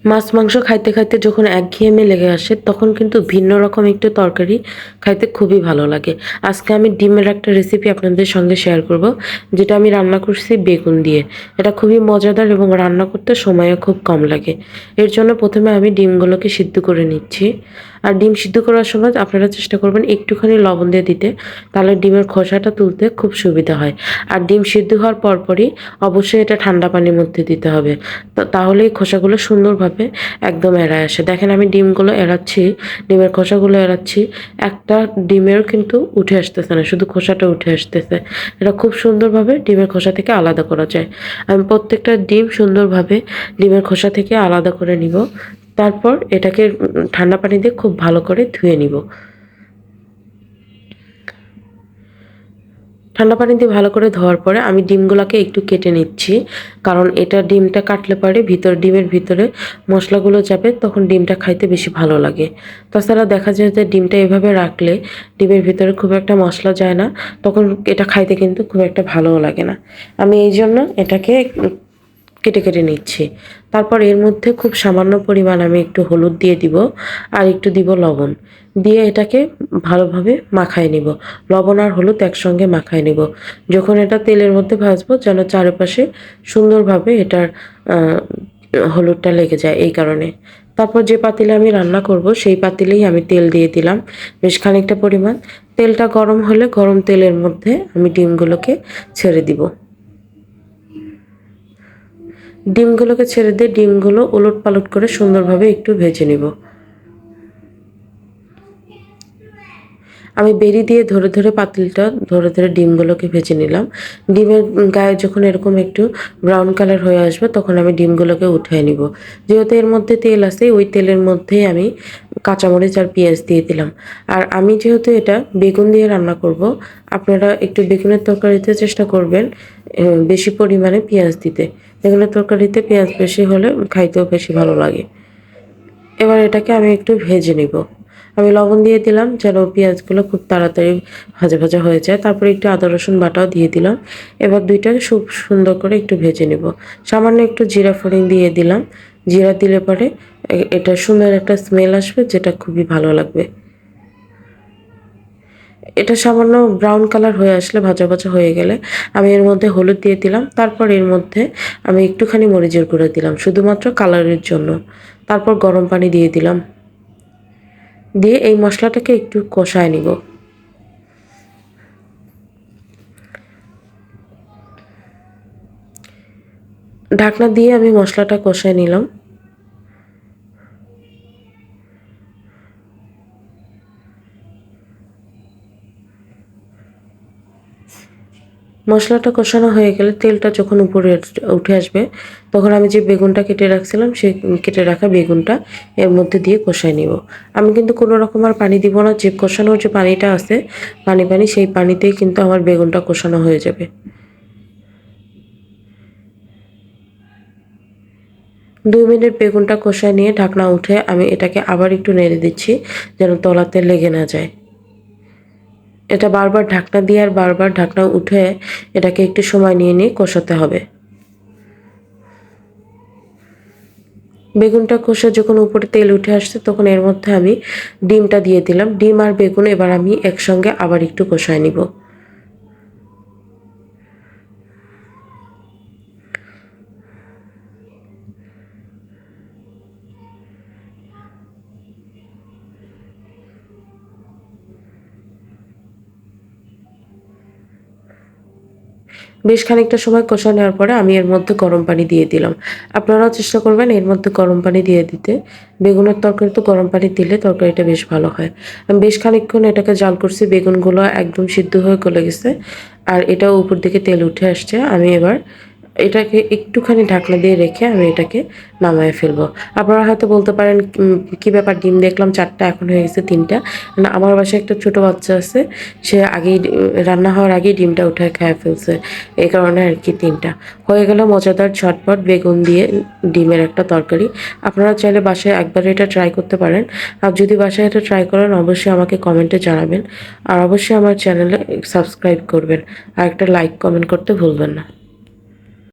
মাছ মাংস খাইতে খাইতে যখন একঘেয়েমি লেগে আসে তখন কিন্তু ভিন্ন রকম একটু তরকারি খাইতে খুবই ভালো লাগে। আজকে আমি ডিমের একটা রেসিপি আপনাদের সঙ্গে শেয়ার করব, যেটা আমি রান্না করছি বেগুন দিয়ে। এটা খুবই মজাদার এবং রান্না করতে সময়ও খুব কম লাগে। এর জন্য প্রথমে আমি ডিমগুলোকে সিদ্ধ করে নিচ্ছি। আর ডিম সিদ্ধ করার সময় আপনারা চেষ্টা করবেন একটুখানি লবণ দিয়ে দিতে, তাহলে ডিমের খোসাটা তুলতে খুব সুবিধা হয়। আর ডিম সিদ্ধ হওয়ার পরপরই অবশ্যই এটা ঠান্ডা পানির মধ্যে দিতে হবে, তাহলেই খোসাগুলো সুন্দরভাবে একদম এড়ায় আসে। দেখেন আমি ডিমগুলো এড়াচ্ছি, ডিমের খোসাগুলো এড়াচ্ছি, একটা ডিমেরও কিন্তু উঠে আসতেছে না, শুধু খোসাটা উঠে আসতেছে। এটা খুব সুন্দরভাবে ডিমের খোসা থেকে আলাদা করা যায়। আমি প্রত্যেকটা ডিম সুন্দরভাবে ডিমের খোসা থেকে আলাদা করে নিব। তারপর এটাকে ঠান্ডা পানি দিয়ে খুব ভালো করে ধুয়ে নিব। ঠান্ডা পানি দিয়ে ভালো করে ধোয়ার পরে আমি ডিমগুলোকে একটু কেটে নিচ্ছি, কারণ এটা ডিমটা কাটলে পরে ডিমের ভিতরে মশলাগুলো যাবে, তখন ডিমটা খাইতে বেশি ভালো লাগে। তাছাড়া দেখা যায় যে ডিমটা এভাবে রাখলে ডিমের ভিতরে খুব একটা মশলা যায় না, তখন এটা খাইতে কিন্তু খুব একটা ভালোও লাগে না। আমি এই জন্য এটাকে কেটে কেটে নিচ্ছি। তারপর এর মধ্যে খুব সামান্য পরিমাণ আমি একটু হলুদ দিয়ে দিব, আর একটু দিব লবণ। দিয়ে এটাকে ভালোভাবে মাখায় নিব। লবণ আর হলুদ একসঙ্গে মাখায় নিব। যখন এটা তেলের মধ্যে ভাজবো যেন চারপাশে সুন্দরভাবে এটার হলুদটা লেগে যায়, এই কারণে। তারপর যে পাতিলে আমি রান্না করব সেই পাতিলেই আমি তেল দিয়ে দিলাম বেশ খানিকটা পরিমাণ। তেলটা গরম হলে গরম তেলের মধ্যে আমি ডিমগুলোকে ছেড়ে দিব। ডিমগুলোকে ছেড়ে দিয়ে ডিমগুলো উলটপালট করে সুন্দরভাবে একটু ভেজে নিব। আমি বেরি দিয়ে ধরে ধরে পাতিলটা ধরে ধরে ডিমগুলোকে ভেজে নিলাম। ডিমের গায়ে যখন এরকম একটু ব্রাউন কালার হয়ে আসবে তখন আমি ডিমগুলোকে উঠিয়ে নিব। যেহেতু এর মধ্যে তেল আছে, ওই তেলের মধ্যেই আমি কাঁচামরিচ আর পেঁয়াজ দিয়ে দিলাম। আর আমি যেহেতু এটা বেগুন দিয়ে রান্না করব, আপনারা একটু বেগুনের তরকারিতে চেষ্টা করবেন বেশি পরিমাণে পেঁয়াজ দিতে। বেগুনের তরকারিতে পেঁয়াজ বেশি হলে খাইতেও বেশি ভালো লাগে। এবার এটাকে আমি একটু ভেজে নিব। আমি লবণ দিয়ে দিলাম যেন পেঁয়াজগুলো খুব তাড়াতাড়ি ভাজা ভাজা হয়ে যায়। তারপরে একটু আদা রসুন বাটাও দিয়ে দিলাম। এবার দুইটাকে খুব সুন্দর করে একটু ভেজে নেব। সামান্য একটু জিরা ফোড়ন দিয়ে দিলাম। জিরা দিলে পরে এটা সুন্দর একটা স্মেল আসবে, যেটা খুবই ভালো লাগবে। এটা সামান্য ব্রাউন কালার হয়ে আসলে, ভাজা ভাজা হয়ে গেলে আমি এর মধ্যে হলুদ দিয়ে দিলাম। তারপর এর মধ্যে আমি একটুখানি মরিচের গুঁড়ো দিলাম শুধুমাত্র কালারের জন্য। তারপর গরম পানি দিয়ে দিলাম। দিয়ে এই মশলাটাকে একটু কষায় নিব। ঢাকনা দিয়ে আমি মশলাটা কষায় নিলাম। মশলাটা কষানো হয়ে গেলে তেলটা যখন উপরে উঠে আসবে তখন আমি যে বেগুনটা কেটে রাখছিলাম সেই কেটে রাখা বেগুনটা এর মধ্যে দিয়ে কষায় নিব। আমি কিন্তু কোনো রকম আর পানি দিব না, যে কষানোর যে পানিটা আছে পানি পানি সেই পানিতেই কিন্তু আমার বেগুনটা কষানো হয়ে যাবে। 2 মিনিট বেগুনটা কষায় নিয়ে ঢাকনা উঠে আমি এটাকে আবার একটু নেড়ে দিচ্ছি যেন তলাতে লেগে না যায়। এটা বারবার ঢাকনা দিয়ে আর বারবার ঢাকনা উঠে এটাকে একটু সময় নিয়ে নিয়ে কষাতে হবে। বেগুনটা কষে যখন উপরে তেল উঠে আসছে তখন এর মধ্যে আমি ডিমটা দিয়ে দিলাম। ডিম আর বেগুন এবার আমি একসঙ্গে আবার একটু কষায় নিব। বেশ খানিকটা সময় কষা নেওয়ার পরে আমি এর মধ্যে গরম পানি দিয়ে দিলাম। আপনারাও চেষ্টা করবেন এর মধ্যে গরম পানি দিয়ে দিতে। বেগুনের তরকারি তো গরম পানি দিলে তরকারিটা বেশ ভালো হয়। আমি বেশ খানিকক্ষণ এটাকে জাল করছি, বেগুনগুলো একদম সিদ্ধ হয়ে গলে গেছে আর এটাও উপর দিকে তেল উঠে আসছে। আমি এবার এটাকে একটুখানি ঢাকনা দিয়ে রেখে আমি এটাকে নামায়ে ফেলবো। আপনারা হয়তো বলতে পারেন কি ব্যাপার, ডিম দেখলাম 4টা এখন হয়ে গেছে 3টা। না, আমার বাসায় একটা ছোট বাচ্চা আছে, সে আগেই রান্না হওয়ার আগেই ডিমটা উঠায় খেয়ে ফেলছে, এই কারণে আর কি 3টা হয়ে গেল। মজাদার ঝটপট বেগুন দিয়ে ডিমের একটা তরকারি। আপনারা চাইলে বাসায় একবার এটা ট্রাই করতে পারেন। আর যদি বাসায় এটা ট্রাই করেন অবশ্যই আমাকে কমেন্টে জানাবেন। আর অবশ্যই আমার চ্যানেলে সাবস্ক্রাইব করবেন আর একটা লাইক কমেন্ট করতে ভুলবেন না।